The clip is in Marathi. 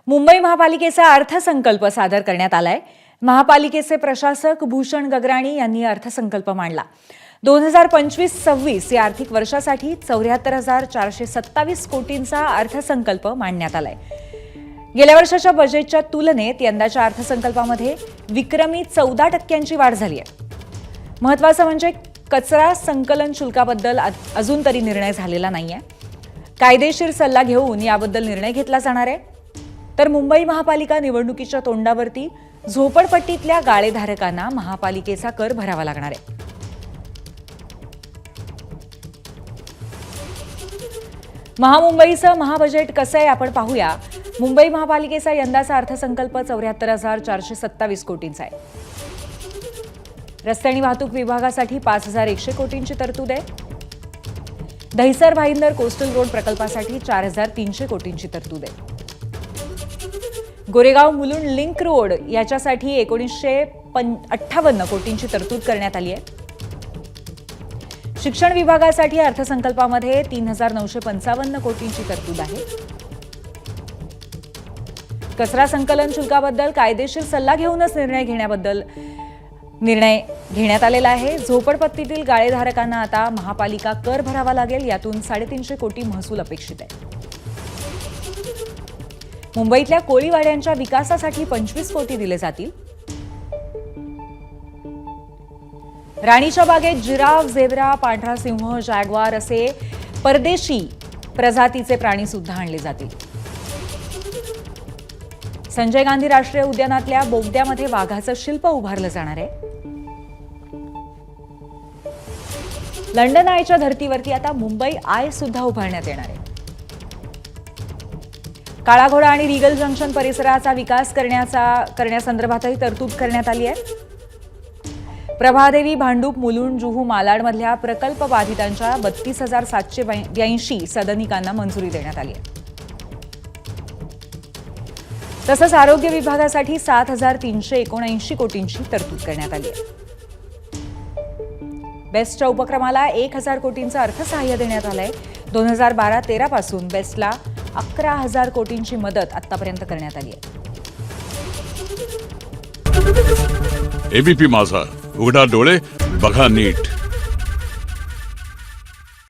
मुंबई महापालिकेचा अर्थसंकल्प सादर करण्यात आलाय। महापालिकेचे प्रशासक भूषण गगराणी यांनी अर्थसंकल्प मांडला। 2025-26 या आर्थिक वर्षासाठी 74,427 कोटींचा अर्थसंकल्प मांडण्यात आलाय। गेल्या वर्षाच्या बजेटच्या तुलनेत यंदाच्या अर्थसंकल्पामध्ये विक्रमी 14% वाढ झाली आहे। महत्त्वाचं म्हणजे कचरा संकलन शुल्काबद्दल अजून तरी निर्णय झालेला नाहीये। कायदेशीर सल्ला घेऊन याबद्दल निर्णय घेतला जाणार आहे। तर मुंबई महापालिका निवडणुकीच्या तोंडावरती झोपडपट्टीतल्या गाळेधारकांना महापालिकेचा कर भरावा लागणार आहे। महामुंबईचं महाबजेट कसं आहे आपण पाहूया। मुंबई महापालिकेचा यंदाचा अर्थसंकल्प 74,427 कोटींचा आहे। रस्ते आणि वाहतूक विभागासाठी 5,100 कोटींची तरतूद आहे। दहिसर भाईंदर कोस्टल रोड प्रकल्पासाठी 4,300 कोटींची तरतूद आहे। गोरेगाव मुलुंड लिंक रोड याच्यासाठी 1958 कोटींची तरतूद करण्यात आली आहे। शिक्षण विभागासाठी अर्थसंकल्पामध्ये 3,955 कोटींची तरतूद आहे। कचरा संकलन शुल्काबद्दल कायदेशीर सल्ला घेऊनच निर्णय घेण्यात आलेला आहे। झोपडपट्टीतील गाळेधारकांना आता महापालिका कर भरावा लागेल। यातून 350 कोटी महसूल अपेक्षित आहे। मुंबईतल्या कोळीवाड्यांच्या विकासासाठी 25 कोटी दिले जातील। राणीच्या बागेत जिराफ, झेब्रा, पांढरा सिंह, जॅग्वार असे परदेशी प्रजातीचे प्राणी सुद्धा आणले जातील। संजय गांधी राष्ट्रीय उद्यानातल्या बोगद्यामध्ये वाघाचं शिल्प उभारलं जाणार आहे। लंडन आयच्या धर्तीवरती आता मुंबई आय सुद्धा उभारण्यात येणार आहे। काळा घोडा आणि रिगल जंक्शन परिसराचा विकास करण्यासंदर्भातही तरतूद करण्यात आली आहे। प्रभादेवी, भांडूप, मुलुंड, जुहू, मालाडमधल्या प्रकल्प बाधितांच्या 32,782 सदनिकांना मंजुरी देण्यात आली आहे। तसंच आरोग्य विभागासाठी 7,379 कोटींची तरतूद करण्यात आली आहे। बेस्टच्या उपक्रमाला 1,000 कोटींचं अर्थसहाय्य देण्यात आलंय। 2012-13 पासून बेस्टला 11,000 कोटींची मदत आतापर्यंत करण्यात आली आहे। एबीपी माझा, उघडा डोळे बघा नीट।